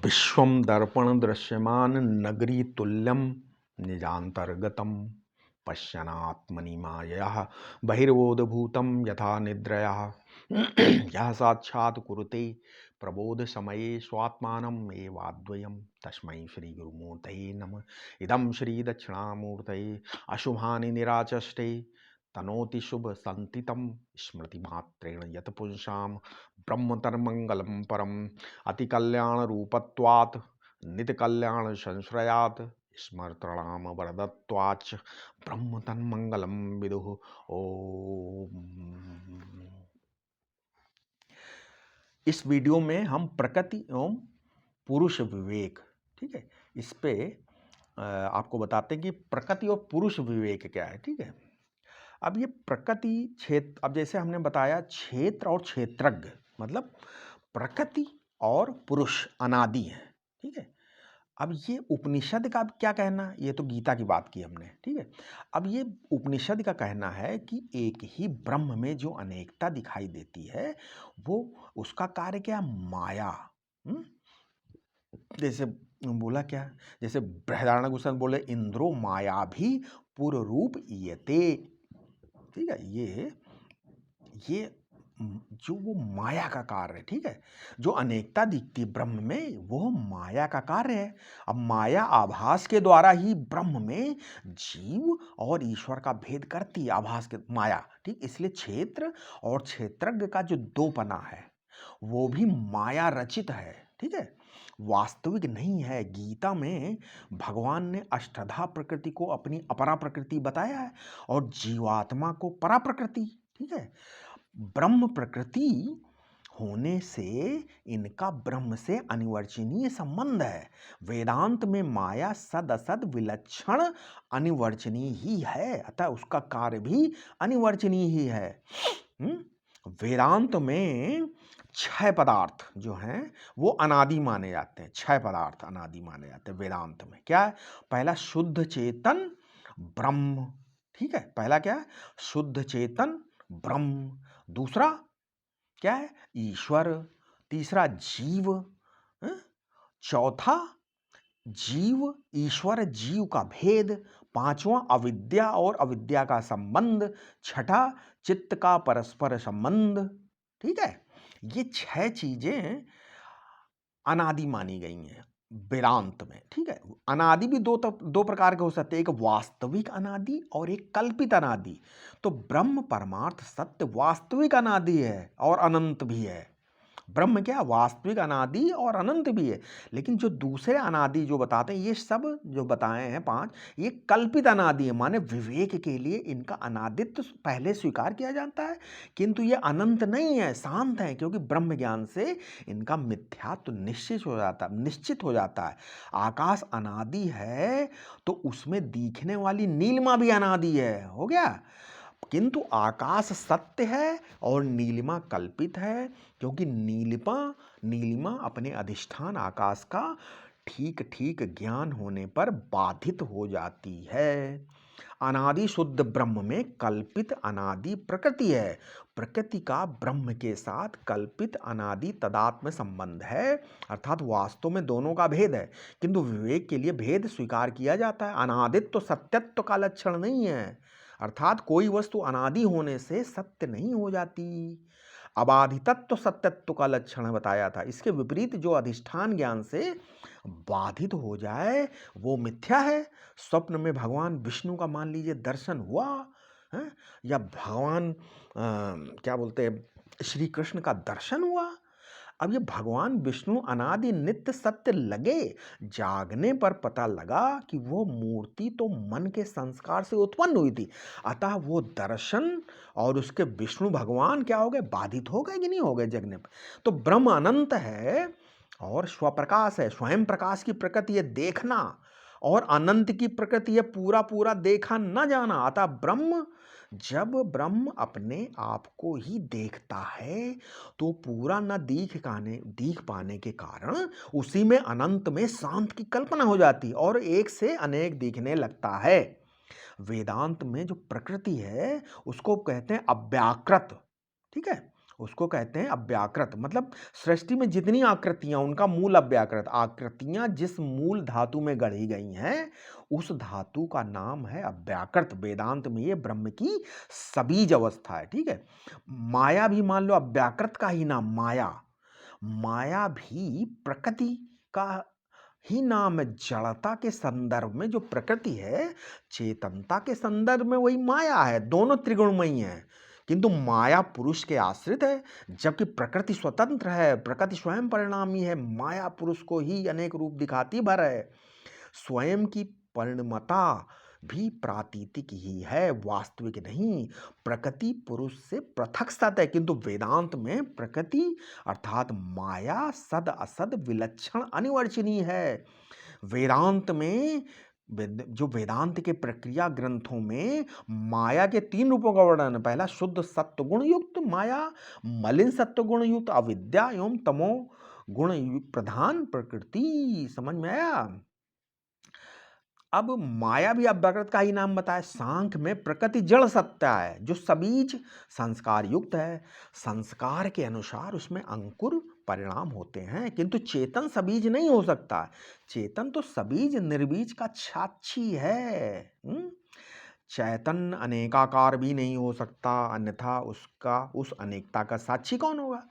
विश्वं दर्पण दृश्यमान नगरी तुल्यं निजान्तर्गतं पश्यनात्मनि मायया बहिर्बोधभूतं यथा निद्रया यः साक्षात् कुरुते प्रबोधसमये स्वात्मानम् एवाद्वयं तस्मै श्रीगुरुमूर्तये नमः। इदं श्रीदक्षिणामूर्तये अशुभानि निराचष्टे तनोति शुभ संतितं स्मृतिमात्रेण यत पुंसां ब्रह्मतन्मङ्गलं परम् अतिकल्याणरूपत्वात् नित्यकल्याणसंश्रयात् स्मर्तृणाम वरदत्वाच्च ब्रह्म तन्मंगलम विदुः। ओम। इस वीडियो में हम प्रकृति एवं पुरुष विवेक, ठीक है, इस पे आपको बताते हैं कि प्रकृति और पुरुष विवेक क्या है। ठीक है, अब ये प्रकृति क्षेत्र, अब जैसे हमने बताया क्षेत्र और क्षेत्रज्ञ, मतलब प्रकृति और पुरुष अनादि है। ठीक है, अब ये उपनिषद का क्या कहना, ये तो गीता की बात की हमने। ठीक है, अब ये उपनिषद का कहना है कि एक ही ब्रह्म में जो अनेकता दिखाई देती है वो उसका कार्य क्या, माया। जैसे बोला क्या, जैसे बृहदारण्यक बोले इंद्रो माया भी पूर्व रूप ईयते। ठीक है, ये जो वो माया का कार्य है। ठीक है, जो अनेकता दिखती ब्रह्म में वो माया का कार्य है। अब माया आभास के द्वारा ही ब्रह्म में जीव और ईश्वर का भेद करती है, आभास के माया। ठीक, इसलिए क्षेत्र और क्षेत्रज्ञ का जो दोपना है वो भी माया रचित है। ठीक है, वास्तविक नहीं है। गीता में भगवान ने अष्टधा प्रकृति को अपनी अपरा प्रकृति बताया है और जीवात्मा को परा प्रकृति। ठीक है, ब्रह्म प्रकृति होने से इनका ब्रह्म से अनिवर्चनीय संबंध है। वेदांत में माया सद असद विलक्षण अनिवर्चनीय ही है, अतः उसका कार्य भी अनिवर्चनीय ही है। वेदांत में छह पदार्थ जो हैं वो अनादि माने जाते हैं। छह पदार्थ अनादि माने जाते हैं वेदांत में। क्या है, पहला शुद्ध चेतन ब्रह्म। ठीक है, पहला क्या है, शुद्ध चेतन ब्रह्म। दूसरा क्या है, ईश्वर। तीसरा जीव। चौथा जीव ईश्वर जीव का भेद। पांचवा अविद्या और अविद्या का संबंध। छठा चित्त का परस्पर संबंध। ठीक है, ये छह चीजें अनादि मानी गई हैं वेदांत में। ठीक है, अनादि भी दो प्रकार के हो सकते हैं, एक वास्तविक अनादि और एक कल्पित अनादि। तो ब्रह्म परमार्थ सत्य वास्तविक अनादि है और अनंत भी है। ब्रह्म क्या, वास्तविक अनादि और अनंत भी है। लेकिन जो दूसरे अनादि जो बताते हैं, ये सब जो बताए हैं पांच, ये कल्पित अनादि है। माने विवेक के लिए इनका अनादित्व पहले स्वीकार किया जाता है, किंतु ये अनंत नहीं है, शांत है, क्योंकि ब्रह्म ज्ञान से इनका मिथ्यात्व निश्चित हो जाता है। आकाश अनादि है तो उसमें दिखने वाली नीलिमा भी अनादि है, हो गया। किंतु आकाश सत्य है और नीलिमा कल्पित है, क्योंकि नीलिमा अपने अधिष्ठान आकाश का ठीक ठीक ज्ञान होने पर बाधित हो जाती है। अनादि शुद्ध ब्रह्म में कल्पित अनादि प्रकृति है। प्रकृति का ब्रह्म के साथ कल्पित अनादि तदात्म संबंध है, अर्थात वास्तव में दोनों का भेद है, किंतु विवेक के लिए भेद स्वीकार किया जाता है। अनादित्व सत्यत्व का लक्षण नहीं है, अर्थात कोई वस्तु अनादि होने से सत्य नहीं हो जाती। अबाधितत्व सत्यत्व का लक्षण बताया था। इसके विपरीत जो अधिष्ठान ज्ञान से बाधित हो जाए वो मिथ्या है। स्वप्न में भगवान विष्णु का मान लीजिए दर्शन हुआ है, या भगवान क्या बोलते हैं श्री कृष्ण का दर्शन हुआ। अब ये भगवान विष्णु अनादि नित्य सत्य लगे, जागने पर पता लगा कि वो मूर्ति तो मन के संस्कार से उत्पन्न हुई थी, अतः वो दर्शन और उसके विष्णु भगवान क्या हो गए, बाधित हो गए कि नहीं हो गए जगने पर। तो ब्रह्म अनंत है और स्वप्रकाश है, स्वयं प्रकाश की प्रकृति है देखना, और अनंत की प्रकृति है पूरा पूरा देखा न जाना। अतः जब ब्रह्म अपने आप को ही देखता है तो पूरा न दिख पाने के कारण उसी में अनंत में शांत की कल्पना हो जाती और एक से अनेक दिखने लगता है। वेदांत में जो प्रकृति है उसको कहते हैं अव्याकृत। ठीक है, उसको कहते हैं अव्याकृत। मतलब सृष्टि में जितनी आकृतियां, उनका मूल अव्याकृत। आकृतियां जिस मूल धातु में गढ़ी गई हैं उस धातु का नाम है अव्याकृत। वेदांत में ये ब्रह्म की सबीज अवस्था है। ठीक है, माया भी मान लो अव्याकृत का ही नाम, माया। माया भी प्रकृति का ही नाम है। जड़ता के संदर्भ में जो प्रकृति है, चेतनता के संदर्भ में वही माया है। दोनों त्रिगुणमयी हैं, किंतु माया पुरुष के आश्रित है, जबकि प्रकृति स्वतंत्र है। प्रकृति स्वयं परिणामी है। माया पुरुष को ही अनेक रूप दिखाती भर है। स्वयं की परिणमता भी प्रातीतिक ही है, वास्तविक नहीं। प्रकृति पुरुष से पृथक सत है, किंतु वेदांत में प्रकृति अर्थात माया सद असद विलक्षण अनिवर्चनीय है। वेदांत में जो वेदांत के प्रक्रिया ग्रंथों में माया के 3 रूपों का वर्णन है। पहला शुद्ध सत्व गुण युक्त माया, मलिन सत्व गुण युक्त अविद्या एवं तमो गुण प्रधान प्रकृति। समझ में आया? अब माया भी अव्याकृत का ही नाम बताया। सांख्य में प्रकृति जड़ सत्ता है जो सबीज संस्कार युक्त है। संस्कार के अनुसार उसमें अंकुर परिणाम होते हैं, किंतु चेतन सबीज नहीं हो सकता। चेतन तो सबीज निर्बीज का साक्षी है। चैतन्य अनेकाकार भी नहीं हो सकता, अन्यथा उसका उस अनेकता का साक्षी कौन होगा?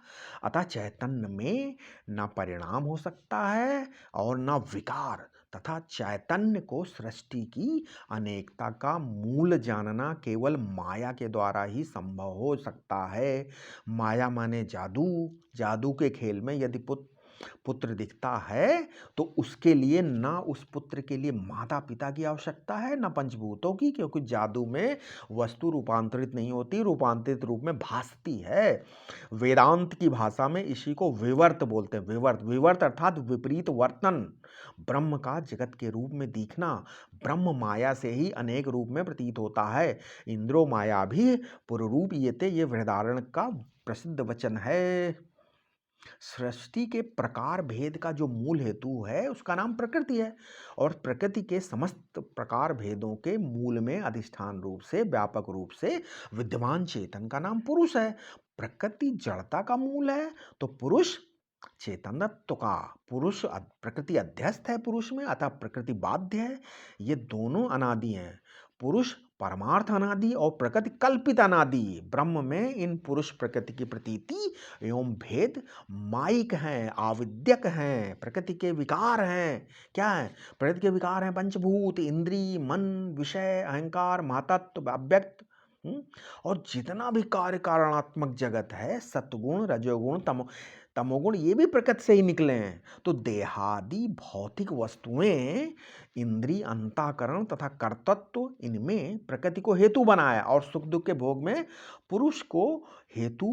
अतः चैतन्य में न परिणाम हो सकता है और न विकार, तथा चैतन्य को सृष्टि की अनेकता का मूल जानना केवल माया के द्वारा ही संभव हो सकता है। माया माने जादू। जादू के खेल में यदि पुत्र दिखता है तो उसके लिए ना उस पुत्र के लिए माता पिता की आवश्यकता है, ना पंचभूतों की, क्योंकि जादू में वस्तु रूपांतरित नहीं होती, रूपांतरित रूप में भासती है। वेदांत की भाषा में इसी को विवर्त बोलते हैं। विवर्त, विवर्त अर्थात विपरीत वर्तन। ब्रह्म का जगत के रूप में दिखना। ब्रह्म माया से ही अनेक रूप में प्रतीत होता है। इंद्रो माया भी पुरुरूप ये वृहदारण का प्रसिद्ध वचन है। सृष्टि के प्रकार भेद का जो मूल हेतु है उसका नाम प्रकृति है, और प्रकृति के समस्त प्रकार भेदों के मूल में अधिष्ठान रूप से, व्यापक रूप से विद्यमान चेतन का नाम पुरुष है। प्रकृति जड़ता का मूल है तो पुरुष चेतनत्व का। पुरुष प्रकृति अध्यस्त है पुरुष में, अतः प्रकृति बाध्य है। ये दोनों अनादि हैं। पुरुष परमार्थ अनादि और प्रकृति कल्पित अनादि। ब्रह्म में इन पुरुष प्रकृति की प्रतीति एवं भेद माइक हैं, आविद्यक हैं, प्रकृति के विकार हैं। क्या है? प्रकृति के विकार हैं पंचभूत, इंद्रिय, मन, विषय, अहंकार, महातत्व, अव्यक्त। और जितना भी कार्य कारणात्मक जगत है, सत्गुण, रजोगुण, तमोगुण, ये भी प्रकृति से ही निकले हैं। तो देहादि भौतिक वस्तुएं, इंद्रिय, अंतःकरण तथा कर्तृत्व, इनमें प्रकृति को हेतु बनाया और सुख दुख के भोग में पुरुष को हेतु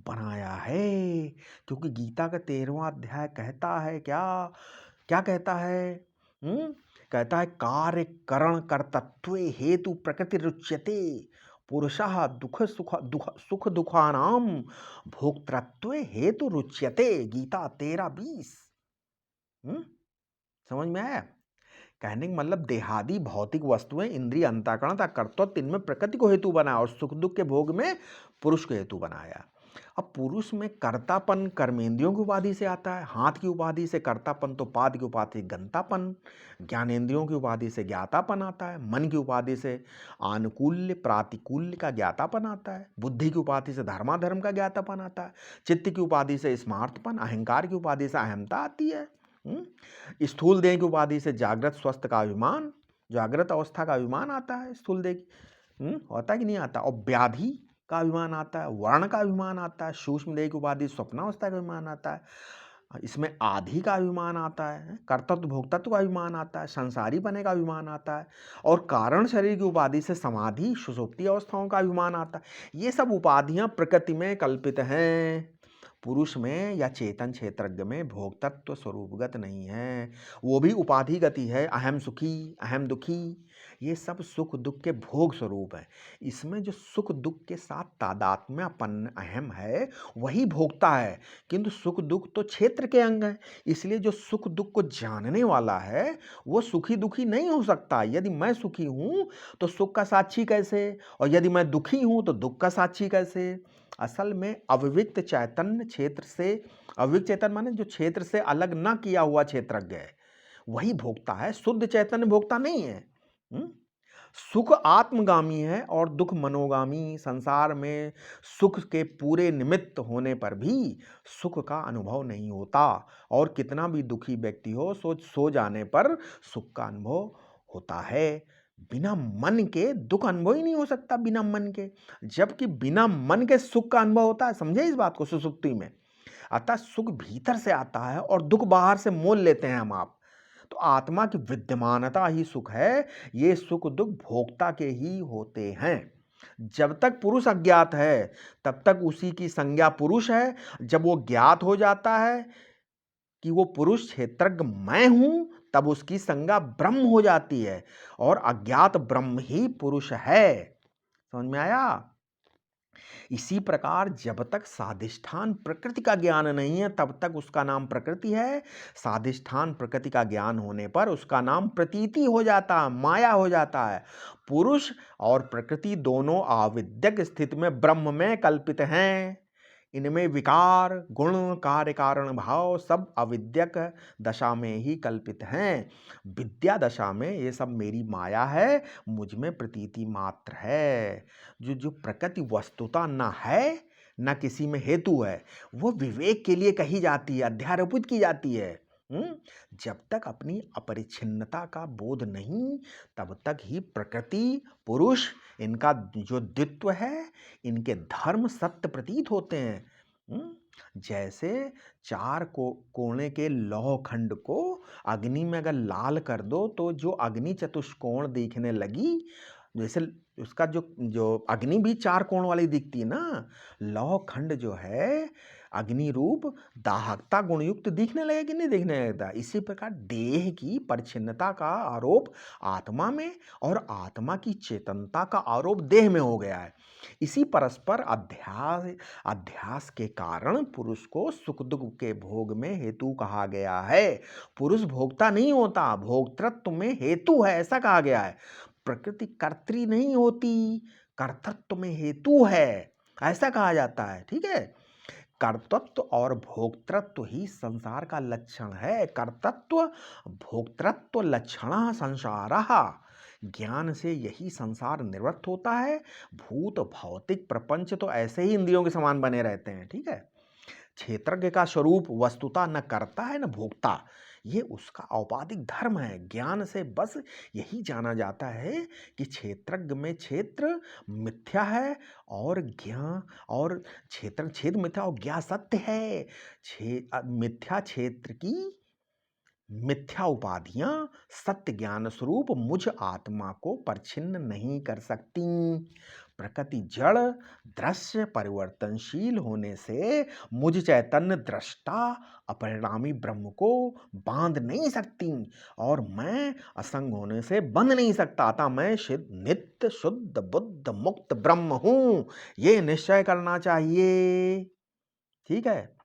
बनाया है। क्योंकि गीता का 13वां अध्याय कहता है क्या? क्या कहता है? कहता है कार्य करण कर्तृत्व हेतु प्रकृति रुच्यते, पुरुषः सुख दुखानाम भोक्तृत्व हेतु रुच्यते। गीता 13:20। समझ में आया? कहने का मतलब देहादि भौतिक वस्तुएं, इंद्रिय, अंतःकरण तथा कर्तृत्व, इनमें प्रकृति को हेतु बनाया और सुख दुख के भोग में पुरुष को हेतु बनाया। अब पुरुष में कर्तापन कर्मेंद्रियों की उपाधि से आता है। हाथ की उपाधि से कर्तापन, तो पाद की उपाधि से गंतापन, ज्ञानेंद्रियों की उपाधि से ज्ञातापन आता है। मन की उपाधि से आनुकूल्य प्रातिकूल्य का ज्ञातापन आता है। बुद्धि की उपाधि से धर्माधर्म का ज्ञातापन आता है। चित्त की उपाधि से स्मार्तपन, अहंकार की उपाधि से अहमता आती है। स्थूल देह की उपाधि से जागृत स्वस्थ का अभिमान, जागृत अवस्था का अभिमान आता है। स्थूल देह होता कि नहीं आता? और व्याधि का अभिमान आता है, वर्ण का अभिमान आता है। सूक्ष्म देह की उपाधि स्वप्नावस्था का अभिमान आता है। इसमें आधि का अभिमान आता है, कर्तृत्व भोक्तत्व का अभिमान आता है, संसारी बने का अभिमान आता है, और कारण शरीर की उपाधि से समाधि सुषुप्ति अवस्थाओं का अभिमान आता है। ये सब उपाधियां प्रकृति में कल्पित हैं। पुरुष में या चेतन क्षेत्रज्ञ में भोक्तत्व स्वरूपगत नहीं है, वो भी उपाधि गति है। अहम सुखी, अहम दुखी, ये सब सुख दुख के भोग स्वरूप है। इसमें जो सुख दुख के साथ तादात्म्यपन्न अहम है वही भोगता है, किंतु सुख दुख तो क्षेत्र के अंग है। इसलिए जो सुख दुख को जानने वाला है वो सुखी दुखी नहीं हो सकता। यदि मैं सुखी हूँ तो सुख का साक्षी कैसे, और यदि मैं दुखी हूँ तो दुख का साक्षी कैसे? असल में अविविक्त चैतन्य क्षेत्र से, अविविक्त चैतन्य माने जो क्षेत्र से अलग ना किया हुआ क्षेत्रज्ञ है, वही भोक्ता है। शुद्ध चैतन्य भोक्ता नहीं है। सुख आत्मगामी है और दुख मनोगामी। संसार में सुख के पूरे निमित्त होने पर भी सुख का अनुभव नहीं होता, और कितना भी दुखी व्यक्ति हो सो जाने पर सुख का अनुभव होता है। बिना मन के दुख अनुभव ही नहीं हो सकता, बिना मन के, जबकि बिना मन के सुख का अनुभव होता है। समझे इस बात को सुसुप्ति में। अतः सुख भीतर से आता है और दुख बाहर से मोल लेते हैं हम आप। तो आत्मा की विद्यमानता ही सुख है। ये सुख दुख भोक्ता के ही होते हैं। जब तक पुरुष अज्ञात है तब तक उसी की संज्ञा पुरुष है। जब वो ज्ञात हो जाता है कि वो पुरुष क्षेत्रज्ञ मैं हूं, तब उसकी संज्ञा ब्रह्म हो जाती है, और अज्ञात ब्रह्म ही पुरुष है। समझ में आया? इसी प्रकार जब तक साधिष्ठान प्रकृति का ज्ञान नहीं है तब तक उसका नाम प्रकृति है। साधिष्ठान प्रकृति का ज्ञान होने पर उसका नाम प्रतीति हो जाता है, माया हो जाता है। पुरुष और प्रकृति दोनों आविद्यक स्थिति में ब्रह्म में कल्पित हैं। इनमें विकार गुण कार्य कारण भाव सब अविद्यक दशा में ही कल्पित हैं। विद्या दशा में ये सब मेरी माया है, मुझ में प्रतीति मात्र है। जो प्रकृति वस्तुता न है न किसी में हेतु है, वो विवेक के लिए कही जाती है, अध्यारोपित की जाती है। जब तक अपनी अपरिच्छिन्नता का बोध नहीं, तब तक ही प्रकृति पुरुष इनका जो द्वित्व है, इनके धर्म सत्य प्रतीत होते हैं। जैसे चार कोने के लौह खंड को अग्नि में अगर लाल कर दो तो जो अग्नि चतुष्कोण दिखने लगी, जैसे उसका जो अग्नि भी चार कोण वाली दिखती है ना, लौह खंड जो है अग्नि रूप दाहकता गुणयुक्त दिखने लगे कि नहीं दिखने लगता। इसी प्रकार देह की परिच्छिन्नता का आरोप आत्मा में और आत्मा की चेतनता का आरोप देह में हो गया है। इसी परस्पर अध्यास के कारण पुरुष को सुख दुख के भोग में हेतु कहा गया है। पुरुष भोक्ता नहीं होता, भोक्तृत्व में हेतु है, ऐसा कहा गया है। प्रकृति कर्त्री नहीं होती, कर्तृत्व में हेतु है, ऐसा कहा जाता है। ठीक है, कर्तृत्व और भोक्तृत्व ही संसार का लक्षण है। कर्तृत्व भोक्तृत्व लक्षण संसारः। ज्ञान से यही संसार निवृत्त होता है। भूत भौतिक प्रपंच तो ऐसे ही इंद्रियों के समान बने रहते हैं। ठीक है, क्षेत्रज्ञ का स्वरूप वस्तुता न करता है न भोक्ता, ये उसका औपाधिक धर्म है। ज्ञान से बस यही जाना जाता है कि क्षेत्रज्ञ में क्षेत्र मिथ्या है और ज्ञान और छेद मिथ्या और ज्ञान सत्य है। मिथ्या क्षेत्र की मिथ्या उपाधियां सत्य ज्ञान स्वरूप मुझ आत्मा को परिच्छिन्न नहीं कर सकती। प्रकृति जड़ दृश्य परिवर्तनशील होने से मुझ चैतन्य दृष्टा अपरिणामी ब्रह्म को बांध नहीं सकती, और मैं असंग होने से बंध नहीं सकता। अतः मैं नित्य शुद्ध बुद्ध मुक्त ब्रह्म हूं, ये निश्चय करना चाहिए। ठीक है,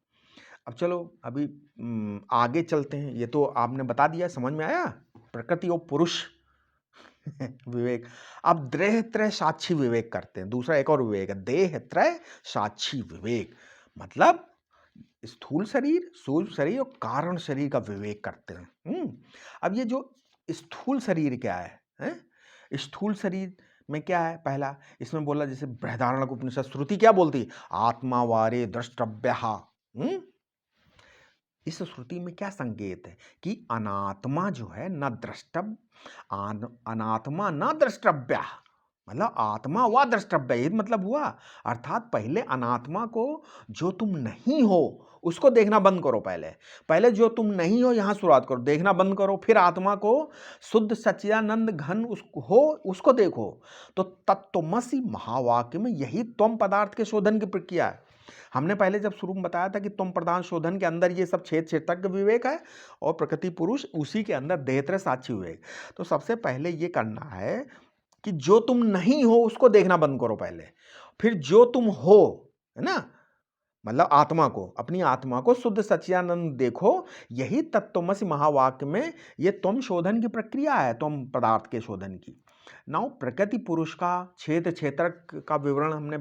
अब चलो अभी आगे चलते हैं। ये तो आपने बता दिया, समझ में आया प्रकृति और पुरुष विवेक। अब देह त्रय साक्षी विवेक करते हैं। दूसरा एक और विवेक है, देह त्रय साक्षी विवेक। मतलब स्थूल शरीर, सूक्ष्म शरीर और कारण शरीर का विवेक करते हैं। अब ये जो स्थूल शरीर क्या है? स्थूल शरीर में क्या है? पहला इसमें बोला, जैसे बृहदारण्यक उपनिषद श्रुति क्या बोलती, आत्मा वारे द्रष्टव्य। इस श्रुति में क्या संकेत है कि अनात्मा जो है न द्रष्टव्य, अनात्मा न द्रष्टव्य, मतलब आत्मा व द्रष्टव्य, ये मतलब हुआ। अर्थात पहले अनात्मा को, जो तुम नहीं हो उसको देखना बंद करो। पहले जो तुम नहीं हो यहां शुरुआत करो, देखना बंद करो। फिर आत्मा को शुद्ध सच्चिदानंद घन उसको देखो। तो तत्त्वमसि महावाक्य में यही त्वम पदार्थ के शोधन की प्रक्रिया है। हमने पहले जब शुरू में बताया था कि तुम प्रधान शोधन के अंदर ये सब क्षेत्रज्ञ विवेक है और प्रकृति पुरुष, उसी के अंदर देहत्रय साक्षी विवेक। तो सबसे पहले ये करना है कि जो तुम नहीं हो उसको देखना बंद करो पहले, फिर जो तुम हो, है ना, मतलब आत्मा को, अपनी आत्मा को शुद्ध सच्चिदानंद देखो। यही तत्त्वमसि महावाक्य में ये तुम शोधन की प्रक्रिया है, तुम पदार्थ के शोधन की। नाउ प्रकृति पुरुष का क्षेत्र का विवरण हमने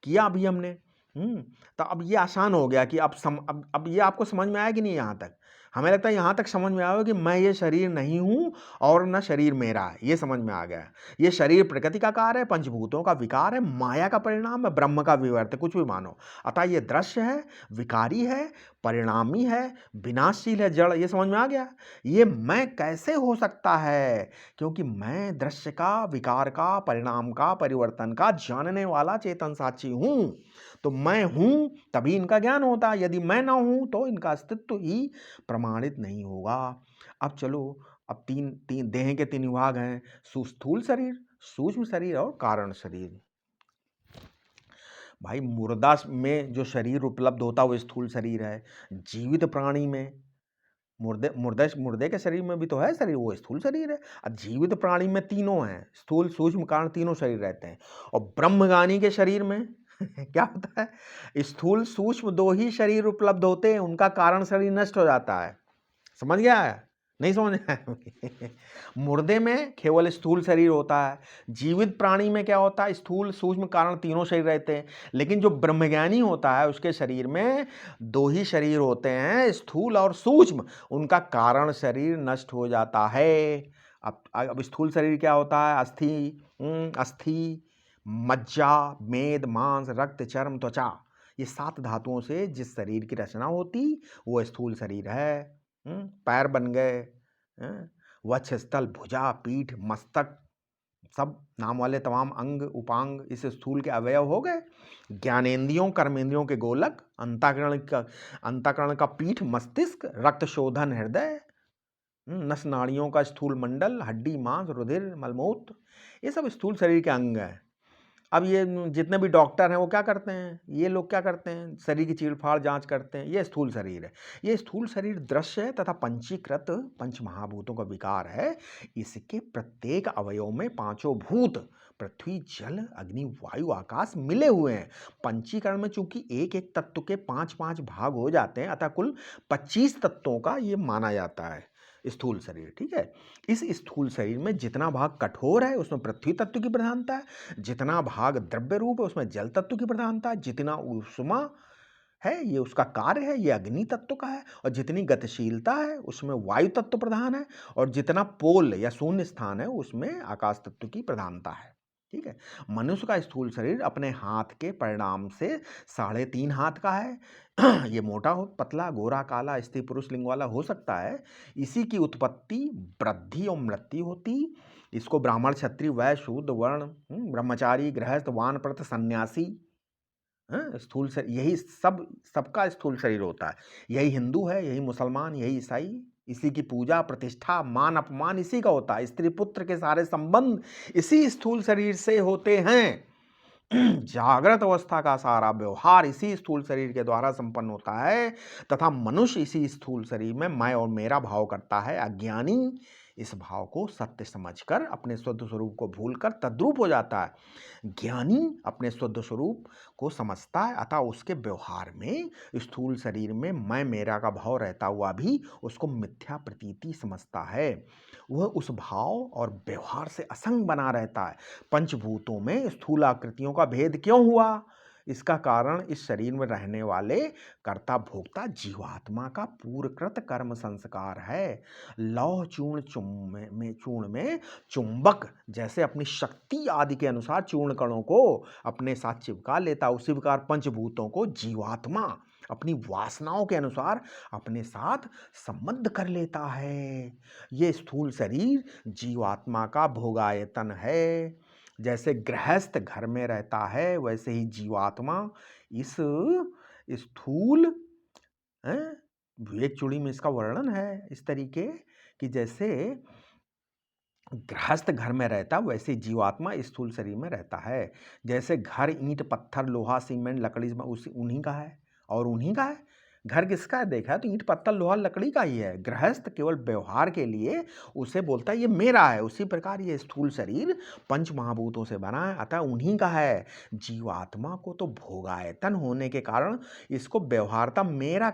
किया अभी हमने। हुँ, तो अब ये आसान हो गया कि अब ये आपको समझ में आया कि नहीं यहाँ तक? हमें लगता है यहाँ तक समझ में आया होगा कि मैं ये शरीर नहीं हूँ और ना शरीर मेरा है, ये समझ में आ गया। ये शरीर प्रकृति का कार्य है, पंचभूतों का विकार है, माया का परिणाम है, ब्रह्म का विवर्त है, कुछ भी मानो। अतः ये दृश्य है, विकारी है, परिणामी है, विनाशशील है, जड़, ये समझ में आ गया? ये मैं कैसे हो सकता है? क्योंकि मैं दृश्य का, विकार का, परिणाम का, परिवर्तन का जानने वाला चेतन साक्षी हूँ। तो मैं हूं तभी इनका ज्ञान होता है, यदि मैं ना हूं तो इनका अस्तित्व ही प्रमाणित नहीं होगा। अब चलो, अब तीन तीन देह के तीन विभाग हैं, स्थूल शरीर, सूक्ष्म शरीर और कारण शरीर। भाई मुर्दा में जो शरीर उपलब्ध होता है वो स्थूल शरीर है। जीवित प्राणी में मुर्दे मुर्दे मुर्दे के शरीर में भी तो है शरीर, वो स्थूल शरीर है। और जीवित प्राणी में तीनों हैं, स्थूल सूक्ष्म कारण, तीनों शरीर रहते हैं। और ब्रह्मज्ञानी के शरीर में क्या होता है, स्थूल सूक्ष्म दो ही शरीर उपलब्ध होते हैं, उनका कारण शरीर नष्ट हो जाता है। समझ गया है? नहीं समझ आया? मुर्दे में केवल स्थूल शरीर होता है, जीवित प्राणी में क्या होता है, स्थूल सूक्ष्म कारण तीनों शरीर रहते हैं। लेकिन जो ब्रह्मज्ञानी होता है उसके शरीर में दो ही शरीर होते हैं, स्थूल और सूक्ष्म, उनका कारण शरीर नष्ट हो जाता है। अब स्थूल शरीर क्या होता है, अस्थि, मज्जा, मेद, मांस, रक्त, चर्म, त्वचा, ये 7 धातुओं से जिस शरीर की रचना होती वो स्थूल शरीर है। पैर बन गए, वक्षस्थल, भुजा, पीठ, मस्तक, सब नाम वाले तमाम अंग उपांग इस स्थूल के अवयव हो गए। ज्ञानेंद्रियों कर्मेंद्रियों के गोलक, अंतःकरण का पीठ मस्तिष्क, रक्त शोधन हृदय, नस नाड़ियों का स्थूल मंडल, हड्डी मांस रुधिर मलमूत्र, ये सब स्थूल शरीर के अंग हैं। अब ये जितने भी डॉक्टर हैं वो क्या करते हैं, ये लोग क्या करते हैं, शरीर की चीरफाड़ जांच करते हैं, ये स्थूल शरीर है। ये स्थूल शरीर दृश्य है तथा पंचीकृत पंच महाभूतों का विकार है। इसके प्रत्येक अवयव में पांचों भूत पृथ्वी जल अग्नि वायु आकाश मिले हुए हैं। पंचीकरण में चूंकि एक एक तत्व के 5-5 भाग हो जाते हैं, अतः कुल 25 तत्वों का ये माना जाता है स्थूल शरीर। ठीक है, इस स्थूल शरीर में जितना भाग कठोर है उसमें पृथ्वी तत्व की प्रधानता है, जितना भाग द्रव्य रूप है उसमें जल तत्व की प्रधानता है, जितना ऊष्मा है ये उसका कार्य है, ये अग्नि तत्व का है, और जितनी गतिशीलता है उसमें वायु तत्व प्रधान है, और जितना पोल या शून्य स्थान है उसमें आकाश तत्व की प्रधानता है। ठीक है, मनुष्य का स्थूल शरीर अपने हाथ के परिणाम से 3.5 हाथ का है। ये मोटा हो, पतला, गोरा, काला, स्त्री पुरुष लिंग वाला हो सकता है। इसी की उत्पत्ति, वृद्धि और मृत्यु होती। इसको ब्राह्मण, क्षत्रिय, वैश्य, शूद्र, वर्ण, ब्रह्मचारी, गृहस्थ, वानप्रस्थ, सन्यासी, स्थूल शरीर, यही सबका स्थूल शरीर होता है। यही हिंदू है, यही मुसलमान, यही ईसाई, इसी की पूजा प्रतिष्ठा मान अपमान इसी का होता है। स्त्री पुत्र के सारे संबंध इसी स्थूल शरीर से होते हैं। जागृत अवस्था का सारा व्यवहार इसी स्थूल शरीर के द्वारा संपन्न होता है, तथा मनुष्य इसी स्थूल शरीर में मैं और मेरा भाव करता है। अज्ञानी इस भाव को सत्य समझकर अपने शुद्ध स्वरूप को भूलकर तद्रूप हो जाता है। ज्ञानी अपने शुद्ध स्वरूप को समझता है, अतः उसके व्यवहार में स्थूल शरीर में मैं मेरा का भाव रहता हुआ भी उसको मिथ्या प्रतीति समझता है। वह उस भाव और व्यवहार से असंग बना रहता है। पंचभूतों में स्थूल आकृतियों का भेद क्यों हुआ? इसका कारण इस शरीर में रहने वाले कर्ता भोक्ता जीवात्मा का पूर्वकृत कर्म संस्कार है। लौह चूर्ण में चुंबक जैसे अपनी शक्ति आदि के अनुसार चूर्ण कणों को अपने साथ चिपका लेता, उसी प्रकार पंचभूतों को जीवात्मा अपनी वासनाओं के अनुसार अपने साथ संबद्ध कर लेता है। ये स्थूल शरीर जीवात्मा का भोगायतन है। जैसे गृहस्थ घर में रहता है वैसे ही जीवात्मा इस स्थूल, विवेक चूड़ी में इसका वर्णन है इस तरीके कि जैसे गृहस्थ घर में रहता वैसे जीवात्मा स्थूल शरीर में रहता है। जैसे घर ईंट पत्थर लोहा सीमेंट लकड़ी उन्हीं का है, और उन्हीं का है। घर किसका है देखा है तो ईंट पत्थर लोहा लकड़ी का ही है। गृहस्थ केवल व्यवहार के लिए उसे बोलता है ये मेरा है। उसी प्रकार ये स्थूल शरीर पंच महाभूतों से बना है, अतः उन्हीं का है। जीवात्मा को तो भोगायतन होने के कारण इसको व्यवहारता मेरा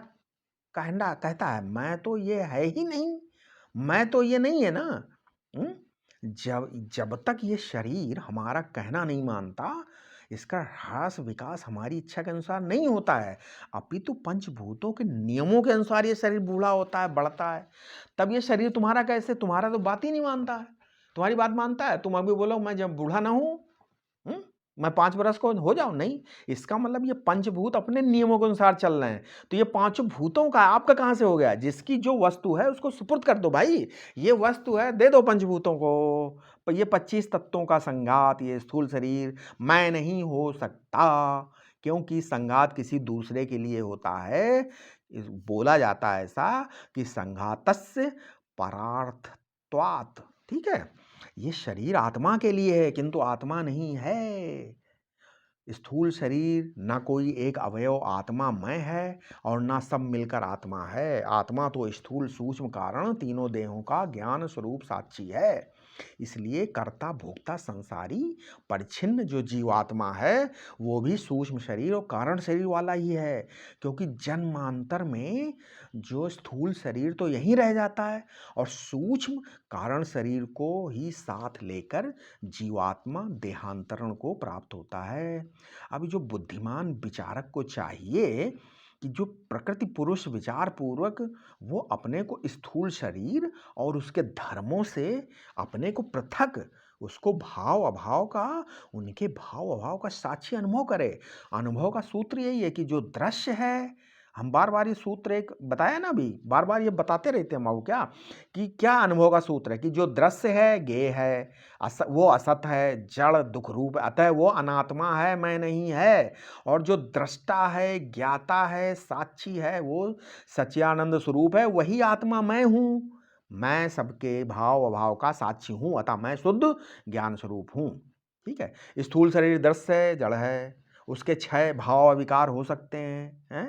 कहता है। मैं तो ये है ही नहीं, मैं तो ये नहीं है ना। जब तक ये शरीर हमारा कहना नहीं मानता, इसका ह्रास विकास हमारी इच्छा के अनुसार नहीं होता है, अपितु पंचभूतों के नियमों के अनुसार ये शरीर बूढ़ा होता है, बढ़ता है। तब ये शरीर तुम्हारा कैसे, तुम्हारा तो बात ही नहीं मानता है, तुम्हारी बात मानता है? तुम अभी बोलो मैं जब बूढ़ा ना हूं, मैं 5 बरस को हो जाऊं, नहीं। इसका मतलब ये पंचभूत अपने नियमों के अनुसार चल रहे हैं। तो ये पांचों भूतों का आपका कहां से हो गया? जिसकी जो वस्तु है उसको सुपुर्द कर दो भाई, ये वस्तु है, दे दो पंचभूतों को। पर ये 25 तत्वों का संघात, ये स्थूल शरीर मैं नहीं हो सकता, क्योंकि संघात किसी दूसरे के लिए होता है। बोला जाता है ऐसा कि संघातस्य परार्थत्वात्, ठीक है। ये शरीर आत्मा के लिए है, किंतु आत्मा नहीं है। स्थूल शरीर ना कोई एक अवयव आत्मामय है और ना सब मिलकर आत्मा है। आत्मा तो स्थूल सूक्ष्म कारण तीनों देहों का ज्ञान स्वरूप साक्षी है। इसलिए कर्ता भोक्ता संसारी परिच्छिन्न जो जीवात्मा है वो भी सूक्ष्म शरीर और कारण शरीर वाला ही है, क्योंकि जन्मांतर में जो स्थूल शरीर तो यहीं रह जाता है और सूक्ष्म कारण शरीर को ही साथ लेकर जीवात्मा देहांतरण को प्राप्त होता है। अभी जो बुद्धिमान विचारक को चाहिए कि जो प्रकृति पुरुष विचार पूर्वक वो अपने को स्थूल शरीर और उसके धर्मों से अपने को पृथक, उसको भाव अभाव का, उनके भाव अभाव का साक्षी अनुभव करे। अनुभव का सूत्र यही है कि जो दृश्य है, हम बार बार ये सूत्र एक बताया ना, अभी बार बार ये बताते रहते हैं हम क्या, कि क्या अनुभव का सूत्र है कि जो दृश्य है गेय है, वो असत है, जड़ दुख रूप, अतः वो अनात्मा है, मैं नहीं है। और जो दृष्टा है, ज्ञाता है, साक्षी है, वो सच्चिदानंद स्वरूप है, वही आत्मा मैं हूं। मैं सबके भाव अभाव का साक्षी हूं, अतः मैं शुद्ध ज्ञान स्वरूप हूं। ठीक है। स्थूल शरीर दृश्य है, जड़ है, उसके 6 भाव विकार हो सकते हैं,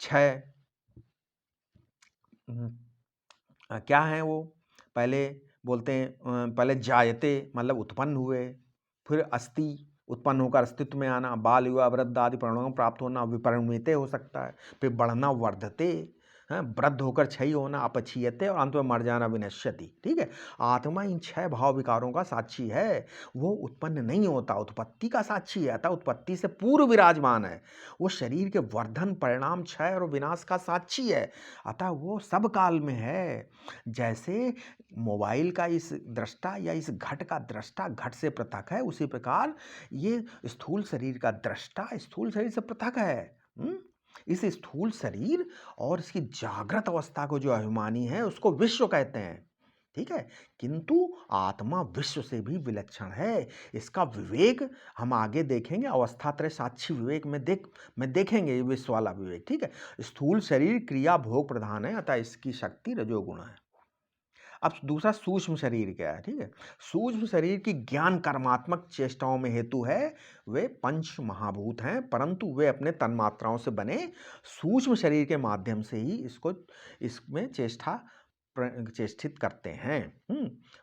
छह क्या है वो? पहले बोलते हैं पहले जायते मतलब उत्पन्न हुए, फिर अस्ति उत्पन्न होकर अस्तित्व में आना, बाल युवा वृद्ध आदि परिणाम प्राप्त होना, विपरिणमिते हो सकता है, फिर बढ़ना वर्धते, वृद्ध होकर क्षयी होना, अपक्षीयते, और अंत में मर जाना विनश्यति। ठीक है। आत्मा इन 6 भाव विकारों का साक्षी है, वो उत्पन्न नहीं होता, उत्पत्ति का साक्षी है, अतः उत्पत्ति से पूर्व विराजमान है। वो शरीर के वर्धन परिणाम क्षय और विनाश का साक्षी है, अतः वो सब काल में है। जैसे मोबाइल का इस दृष्टा या इस घट का दृष्टा घट से पृथक है, उसी प्रकार ये स्थूल शरीर का दृष्टा स्थूल शरीर से पृथक है। इस स्थूल शरीर और इसकी जागृत अवस्था को जो अभिमानी है उसको विश्व कहते हैं। ठीक है। किंतु आत्मा विश्व से भी विलक्षण है। इसका विवेक हम आगे देखेंगे, अवस्थात्रय साक्षी विवेक में देखेंगे, ये विश्व वाला विवेक। ठीक है। स्थूल शरीर क्रिया भोग प्रधान है, अतः इसकी शक्ति रजोगुण है। अब दूसरा सूक्ष्म शरीर क्या है? ठीक है। सूक्ष्म शरीर की ज्ञान कर्मात्मक चेष्टाओं में हेतु है, वे पंच महाभूत हैं, परंतु वे अपने तन्मात्राओं से बने सूक्ष्म शरीर के माध्यम से ही इसमें चेष्टित करते हैं।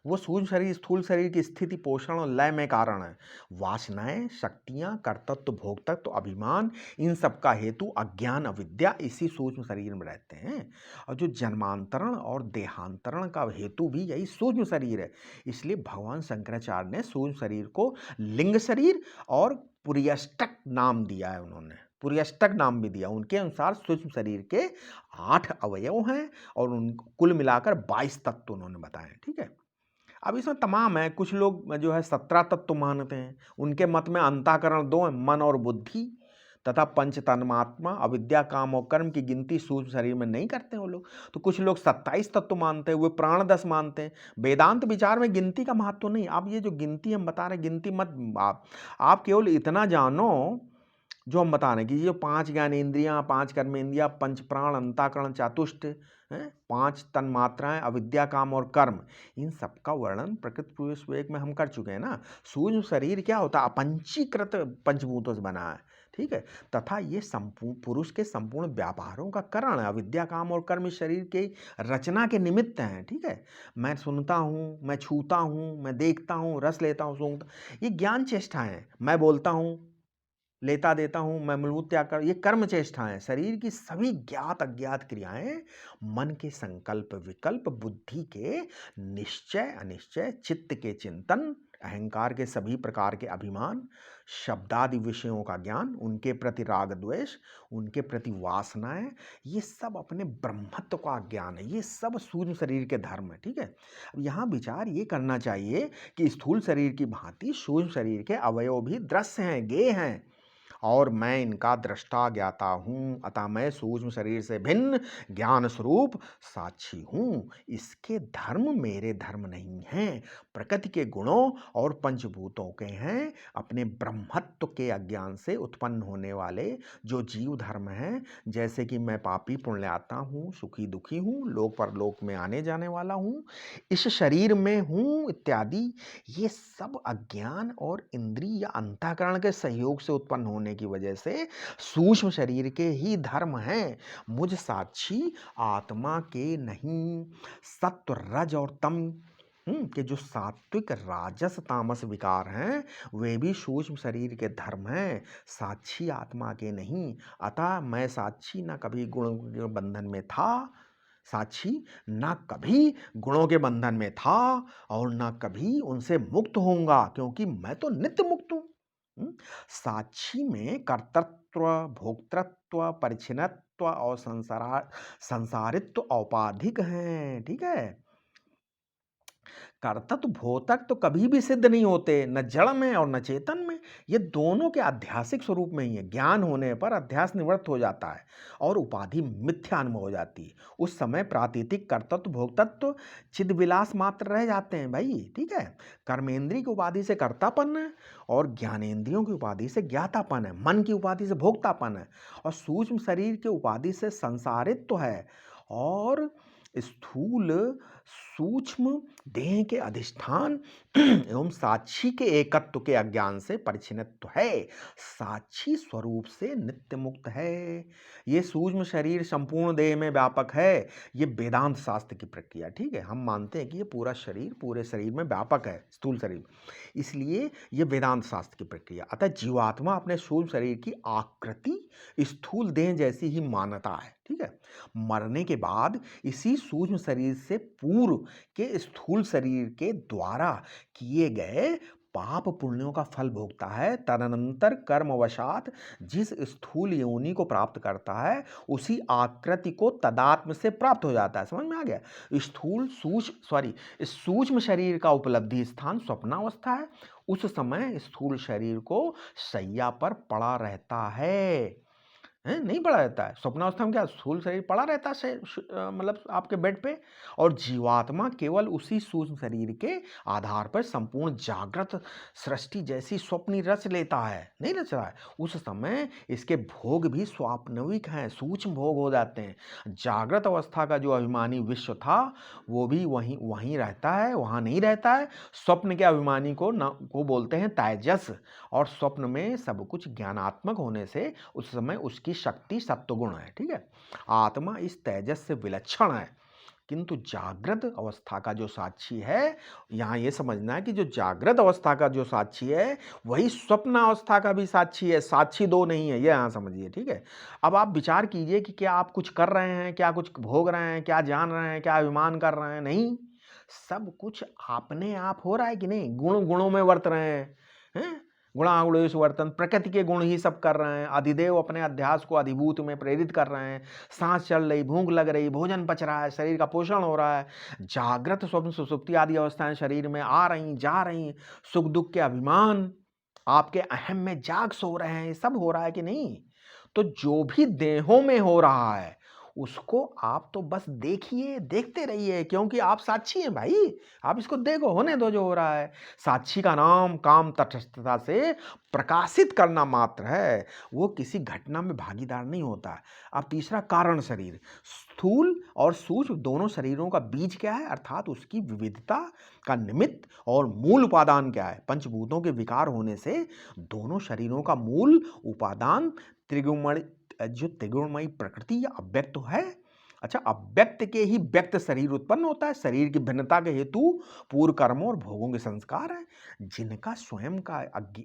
वो सूक्ष्म शरीर स्थूल शरीर की स्थिति पोषण और लय में कारण है। वासनाएं, शक्तियां, कर्तत्व, भोक्तत्व, अभिमान, इन सब का हेतु अज्ञान अविद्या इसी सूक्ष्म शरीर में रहते हैं। और जो जन्मांतरण और देहांतरण का हेतु भी यही सूक्ष्म शरीर है। इसलिए भगवान शंकराचार्य ने सूक्ष्म शरीर को लिंग शरीर और पुर्यष्टक नाम दिया है। उन्होंने पुर्यष्टक नाम भी दिया। उनके अनुसार सूक्ष्म शरीर के 8 अवयव हैं और उन कुल मिलाकर 22 तत्व उन्होंने बताए। ठीक है। अब इसमें तमाम है, कुछ लोग जो है 17 तत्व मानते हैं। उनके मत में अंतःकरण 2 है, मन और बुद्धि, तथा पंच तन्मात्मा, अविद्या, काम और कर्म की गिनती सूक्ष्म शरीर में नहीं करते वो लोग। तो कुछ लोग 27 तत्व मानते हैं, वे प्राण 10 मानते हैं। वेदांत विचार में गिनती का महत्व नहीं। आप ये जो गिनती हम बता रहे हैं, गिनती मत आप केवल इतना जानो जो हम बता रहे हैं कि ये 5 ज्ञानेंद्रियां, 5 कर्मेंद्रियां, पंच प्राण, अंतःकरण, चातुष्ट, 5 तन्मात्राएं, अविद्या, काम और कर्म, इन सब का वर्णन प्रकृति पुरुष विवेक में हम कर चुके हैं ना। सूक्ष्म शरीर क्या होता है? अपंचीकृत पंचभूतों से बना है। ठीक है। तथा ये पुरुष के संपूर्ण व्यापारों का कारण है। अविद्या, काम और कर्म शरीर के रचना के निमित्त हैं। ठीक है। मैं सुनता हूँ, मैं छूता हूँ, मैं देखता हूँ, रस लेता हूँ, सूंघता, ये ज्ञान चेष्टा है। मैं बोलता हूँ, लेता देता हूं, मैं मूलभूत त्याग कर, ये कर्म चेष्टाएं। शरीर की सभी ज्ञात अज्ञात क्रियाएं मन के संकल्प विकल्प, बुद्धि के निश्चय अनिश्चय, चित्त के चिंतन, अहंकार के सभी प्रकार के अभिमान, शब्दादि विषयों का ज्ञान, उनके प्रति राग द्वेष, उनके प्रति वासनाएं, ये सब अपने ब्रह्मत्व का ज्ञान है। ये सब सूक्ष्म शरीर के धर्म है। ठीक है, अब यहाँ विचार ये करना चाहिए कि स्थूल शरीर की भांति सूक्ष्म शरीर के अवयव भी दृश्य हैं, गेय हैं, और मैं इनका दृष्टा ज्ञाता हूँ। अतः मैं सूक्ष्म शरीर से भिन्न ज्ञान स्वरूप साक्षी हूँ। इसके धर्म मेरे धर्म नहीं हैं, प्रकृति के गुणों और पंचभूतों के हैं। अपने ब्रह्मत्व के अज्ञान से उत्पन्न होने वाले जो जीव धर्म हैं, जैसे कि मैं पापी पुण्यात्मा हूँ, सुखी दुखी हूँ, लोक परलोक में आने जाने वाला हूँ, इस शरीर में हूँ इत्यादि, ये सब अज्ञान और इंद्रिय या अंतःकरण के सहयोग से उत्पन्न होने की वजह से सूक्ष्म शरीर के ही धर्म हैं, मुझ साक्षी आत्मा के नहीं। सत्व रज और तम के जो सात्विक राजस तामस विकार हैं, वे भी सूक्ष्म शरीर के धर्म हैं, साक्षी आत्मा के नहीं। अतः मैं साक्षी न कभी गुण के बंधन में था, साक्षी न कभी गुणों के बंधन में था और न कभी उनसे मुक्त होऊंगा, क्योंकि मैं तो नित्य मुक्त हूं। साक्षी में कर्तृत्व, भोक्तृत्व, परिच्छिन्नत्व और संसारित्व औपाधिक हैं। ठीक है, कर्तृत्व भौतिक तो कभी भी सिद्ध नहीं होते, न जड़ में और न चेतन में। ये दोनों के आध्यासिक स्वरूप में ही है। ज्ञान होने पर अध्यास निवृत्त हो जाता है और उपाधि मिथ्या अनुभव हो जाती है। उस समय प्रातीतिक कर्तृत्व भोक्तत्व चिद्विलास मात्र रह जाते हैं भाई। ठीक है, कर्मेंद्रिय की उपाधि से कर्तापन है और ज्ञानेंद्रियों की उपाधि से ज्ञातापन है, मन की उपाधि से भोक्तापन है और सूक्ष्म शरीर की उपाधि से संसारित्व है और स्थूल सूक्ष्म देह के अधिष्ठान एवं साक्षी के एकत्व के अज्ञान से परिचिन्नत्व है। साक्षी स्वरूप से नित्य मुक्त है। ये सूक्ष्म शरीर संपूर्ण देह में व्यापक है। ये वेदांत शास्त्र की प्रक्रिया। ठीक है, हम मानते हैं कि ये पूरा शरीर पूरे शरीर में व्यापक है, स्थूल शरीर, इसलिए ये वेदांत शास्त्र की प्रक्रिया। अतः जीवात्मा अपने सूक्ष्म शरीर की आकृति स्थूल देह जैसी ही मानता है। ठीक है, मरने के बाद इसी सूक्ष्म शरीर से पूर्व के स्थूल शरीर के द्वारा किए गए पाप पुण्यों का फल भोगता है। तदनंतर कर्मवशात जिस स्थूल योनि को प्राप्त करता है, उसी आकृति को तदात्म से प्राप्त हो जाता है। समझ में आ गया? सूक्ष्म शरीर का उपलब्धि स्थान स्वप्नावस्था है। उस समय स्थूल शरीर को शैया पर पड़ा रहता है, नहीं पड़ा रहता है। स्वप्नावस्था में क्या स्थूल शरीर पड़ा रहता है, मतलब आपके बेड पे, और जीवात्मा केवल उसी सूक्ष्म शरीर के आधार पर संपूर्ण जागृत सृष्टि जैसी स्वप्नी रच लेता है, नहीं रच रहा है। उस समय इसके भोग भी स्वाप्नविक हैं, सूक्ष्म भोग हो जाते हैं। जागृत अवस्था का जो अभिमानी विश्व था वो भी वहीं रहता है, वहाँ नहीं रहता है। स्वप्न के अभिमानी को बोलते हैं तेजस, और स्वप्न में सब कुछ ज्ञानात्मक होने से उस समय उसकी शक्ति सत्वगुण है। ठीक है, आत्मा इस तेजस से विलक्षण है। किंतु जागृत अवस्था का जो साक्षी है, यहाँ ये समझना है कि जो जागृत अवस्था का जो साक्षी है वही स्वप्न अवस्था का भी साक्षी है, साक्षी दो नहीं है, ये यहाँ समझिए। ठीक है, अब आप विचार कीजिए कि क्या आप कुछ कर रहे हैं, क्या कुछ भोग रहे हैं, क्या जान रहे हैं, क्या अभिमान कर रहे हैं? नहीं, सब कुछ अपने आप हो रहा है कि नहीं? गुणों में वर्त रहे हैं, गुणागुणेषु वर्तन, प्रकृति के गुण ही सब कर रहे हैं। अधिदेव अपने अध्यास को अधिभूत में प्रेरित कर रहे हैं। सांस चल रही, भूख लग रही, भोजन पच रहा है, शरीर का पोषण हो रहा है। जागृत स्वप्न सुषुप्ति आदि अवस्थाएं शरीर में आ रही जा रही, सुख दुख के अभिमान आपके अहम में जाग सो रहे हैं, ये सब हो रहा है कि नहीं? तो जो भी देहों में हो रहा है उसको आप तो बस देखिए, देखते रहिए, क्योंकि आप साक्षी हैं भाई। आप इसको देखो, होने दो जो हो रहा है। साक्षी का नाम काम तटस्थता से प्रकाशित करना मात्र है, वो किसी घटना में भागीदार नहीं होता है। अब तीसरा, कारण शरीर। स्थूल और सूक्ष्म दोनों शरीरों का बीज क्या है, अर्थात उसकी विविधता का निमित्त और मूल उपादान क्या है? पंचभूतों के विकार होने से दोनों शरीरों का मूल उपादान त्रिगुणमयी प्रकृति या अव्यक्त है। अच्छा, अव्यक्त के ही व्यक्त शरीर उत्पन्न होता है। शरीर की भिन्नता के हेतु पूर्व कर्मों और भोगों के संस्कार हैं। जिनका स्वयं का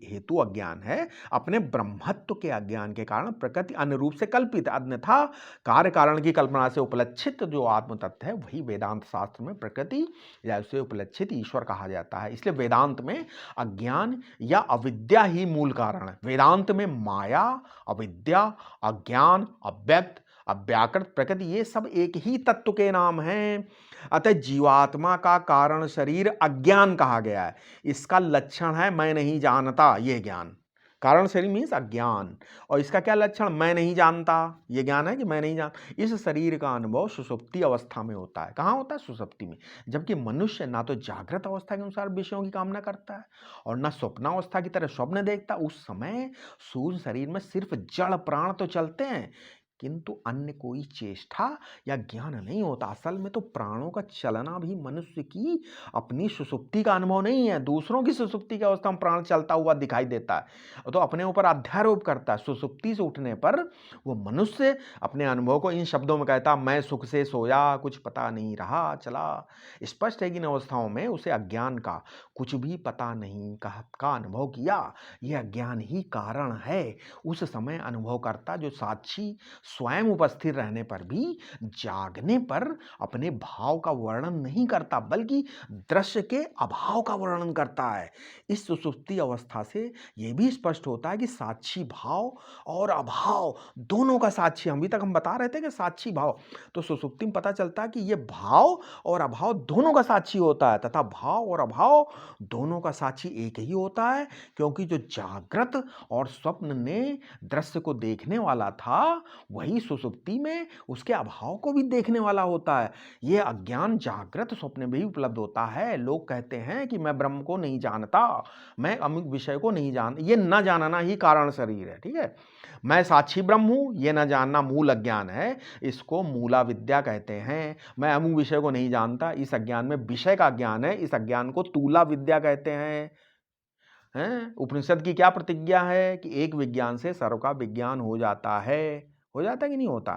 हेतु अज्ञान है, अपने ब्रह्मत्व के अज्ञान के कारण प्रकृति अन्य रूप से कल्पित, अन्यथा कार्य कारण की कल्पना से उपलक्षित जो आत्म तत्व है वही वेदांत शास्त्र में प्रकृति या उसे उपलक्षित ईश्वर कहा जाता है। इसलिए वेदांत में अज्ञान या अविद्या ही मूल कारण है। वेदांत में माया, अविद्या, अज्ञान, अव्यक्त, अव्याकृत, प्रकृति, ये सब एक ही तत्व के नाम हैं। अतः जीवात्मा का कारण शरीर अज्ञान कहा गया है। इसका लक्षण है मैं नहीं जानता, ये ज्ञान। कारण शरीर मीन्स अज्ञान, और इसका क्या लक्षण, मैं नहीं जानता, ये ज्ञान है कि मैं नहीं जान। इस शरीर का अनुभव सुषुप्ति अवस्था में होता है। कहाँ होता है? सुषुप्ति में। जबकि मनुष्य ना तो जागृत अवस्था के अनुसार विषयों की कामना करता है और ना स्वप्नावस्था की तरह स्वप्न देखता। उस समय सूर्य शरीर में सिर्फ जड़ प्राण तो चलते हैं, किंतु अन्य कोई चेष्टा या ज्ञान नहीं होता। असल में तो प्राणों का चलना भी मनुष्य की अपनी सुसुप्ति का अनुभव नहीं है। दूसरों की सुसुप्ति की अवस्था में प्राण चलता हुआ दिखाई देता है, तो अपने ऊपर अध्यारोप करता है। सुसुप्ति से उठने पर वो मनुष्य अपने अनुभव को इन शब्दों में कहता, मैं सुख से सोया, कुछ पता नहीं रहा चला। स्पष्ट है कि इन अवस्थाओं में उसे अज्ञान का कुछ भी पता नहीं का अनुभव किया। यह अज्ञान ही कारण है। उस समय अनुभव करता जो साक्षी स्वयं उपस्थित रहने पर भी जागने पर अपने भाव का वर्णन नहीं करता, बल्कि दृश्य के अभाव का वर्णन करता है। इस सुसुप्ति अवस्था से यह भी स्पष्ट होता है कि साक्षी भाव और अभाव दोनों का साक्षी, अभी तक हम बता रहे थे कि साक्षी भाव, तो सुसुप्ति में पता चलता है कि यह भाव और अभाव दोनों का साक्षी होता है, तथा भाव और अभाव दोनों का साक्षी एक ही होता है, क्योंकि जो जागृत और स्वप्न ने दृश्य को देखने वाला था, वही सुसुप्ति में उसके अभाव को भी देखने वाला होता है। यह अज्ञान जागृत स्वप्न में भी उपलब्ध होता है। लोग कहते हैं कि मैं ब्रह्म को नहीं जानता, मैं अमुक विषय को नहीं जान, ये न जानना ही कारण शरीर है। ठीक है, मैं साक्षी ब्रह्म हूं, ये न जानना मूल अज्ञान है, इसको मूला विद्या कहते हैं। मैं अमुक विषय को नहीं जानता, इस अज्ञान में विषय का ज्ञान है, इस अज्ञान को तूला विद्या कहते हैं। उपनिषद की क्या प्रतिज्ञा है कि एक विज्ञान से सर्व का विज्ञान हो जाता है। हो जाता है कि नहीं होता?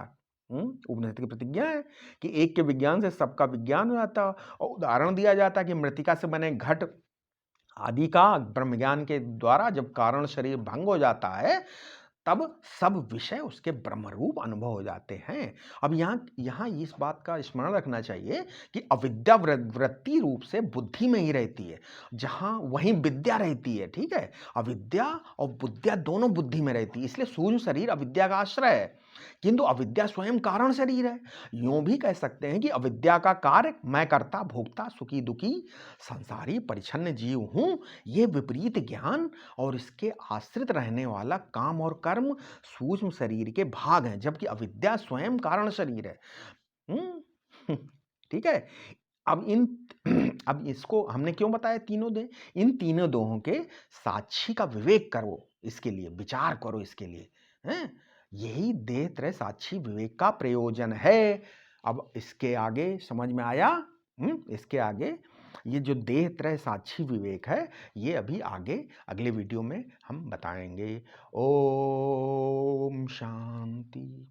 उपनिषद की प्रतिज्ञा है कि एक के विज्ञान से सबका विज्ञान हो जाता। और उदाहरण दिया जाता है कि मृतिका से बने घट आदि का ब्रह्म ज्ञान के द्वारा जब कारण शरीर भंग हो जाता है, तब सब विषय उसके ब्रह्मरूप अनुभव हो जाते हैं। अब यहाँ इस बात का स्मरण रखना चाहिए कि अविद्या वृत्ति रूप से बुद्धि में ही रहती है, जहाँ वहीं विद्या रहती है। ठीक है, अविद्या और बुद्धिया दोनों बुद्धि में रहती है, इसलिए सूक्ष्म शरीर अविद्या का आश्रय है, किंतु अविद्या स्वयं कारण शरीर है। यूं भी कह सकते हैं कि अविद्या का कार्य मैं कर्ता भोक्ता सुखी दुखी संसारी परिच्छन्न जीव हूं। ये विपरीत ज्ञान और इसके आश्रित रहने वाला काम और कर्म सूक्ष्म शरीर के भाग हैं, जबकि अविद्या स्वयं कारण शरीर है। ठीक है, अब इसको हमने क्यों बताया तीनों देह? इन तीनों देहों के साक्षी का विवेक करो, इसके लिए विचार करो, इसके लिए हैं, यही देह त्रय साक्षी विवेक का प्रयोजन है। अब इसके आगे समझ में आया? इसके आगे ये जो देह त्रय साक्षी विवेक है, ये अभी आगे अगले वीडियो में हम बताएंगे। ओम शांति।